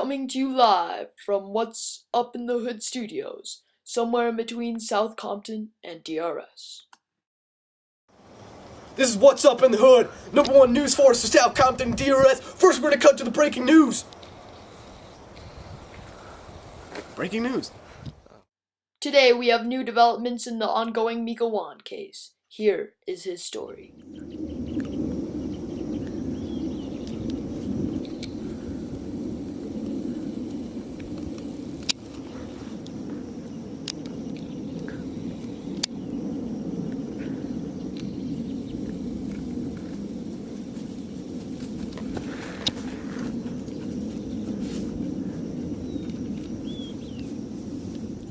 coming to you live from What's Up in the Hood Studios, somewhere in between South Compton and DRS. This is What's Up in the Hood, number one news source for South Compton and DRS. First, we're gonna cut to the breaking news. Breaking news. Today we have new developments in the ongoing Micha case. Here is his story.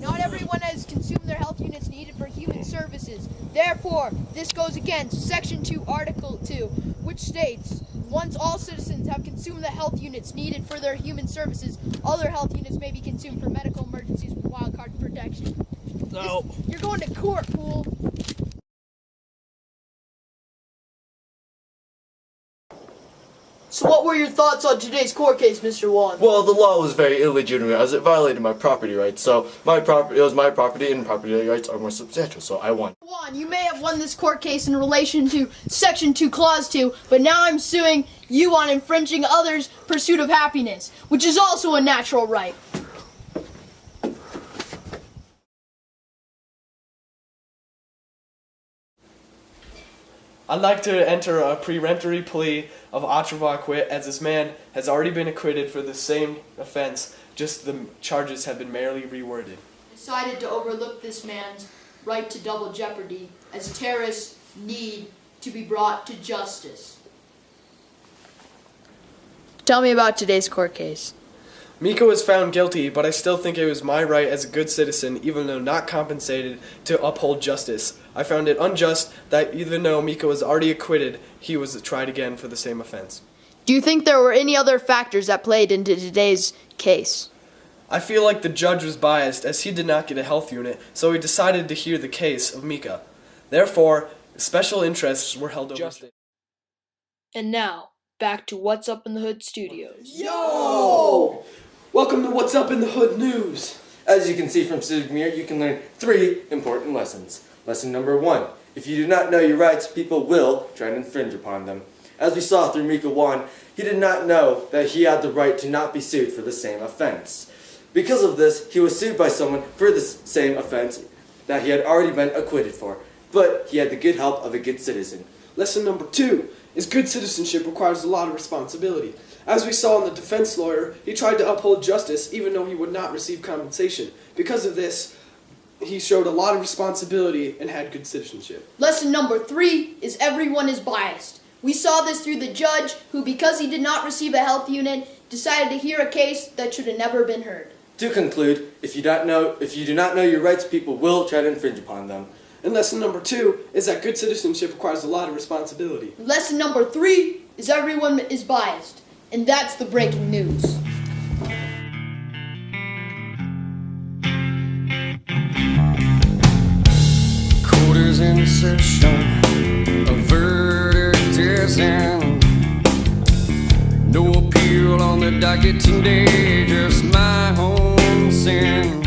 Not everyone has consumed their health units needed for human services. Therefore, this goes against Section 2, Article 2, which states, once all citizens have consumed the health units needed for their human services, other health units may be consumed for medical emergencies with wildcard protection. No. You're going to court, fool. So what were your thoughts on today's court case, Mr. Wan? Well, the law was very illegitimate as it violated my property rights. So it was my property, and property rights are more substantial. So I won. Wan, you may have won this court case in relation to Section 2, Clause 2, but now I'm suing you on infringing others' pursuit of happiness, which is also a natural right. I'd like to enter a peremptory plea of outright acquit, as this man has already been acquitted for the same offense, just the charges have been merely reworded. Decided to overlook this man's right to double jeopardy, as terrorists need to be brought to justice. Tell me about today's court case. Micha was found guilty, but I still think it was my right as a good citizen, even though not compensated, to uphold justice. I found it unjust that even though Micha was already acquitted, he was tried again for the same offense. Do you think there were any other factors that played into today's case? I feel like the judge was biased, as he did not get a health unit, so he decided to hear the case of Micha. Therefore, special interests were held over justice. And now, back to What's Up in the Hood Studios. Yo! Welcome to What's Up in the Hood News. As you can see from Civic Mirror, you can learn 3 important lessons. Lesson number 1. If you do not know your rights, people will try to infringe upon them. As we saw through Micha Wan, he did not know that he had the right to not be sued for the same offense. Because of this, he was sued by someone for the same offense that he had already been acquitted for, but he had the good help of a good citizen. Lesson number 2 is good citizenship requires a lot of responsibility. As we saw in the defense lawyer, he tried to uphold justice even though he would not receive compensation. Because of this, he showed a lot of responsibility and had good citizenship. Lesson number 3 is everyone is biased. We saw this through the judge who, because he did not receive a health unit, decided to hear a case that should have never been heard. To conclude, if you do not know your rights, people will try to infringe upon them. And lesson number 2 is that good citizenship requires a lot of responsibility. Lesson number 3 is everyone is biased. And that's the breaking news. Court is in session, a verdict is in. No appeal on the docket today, just my own sin.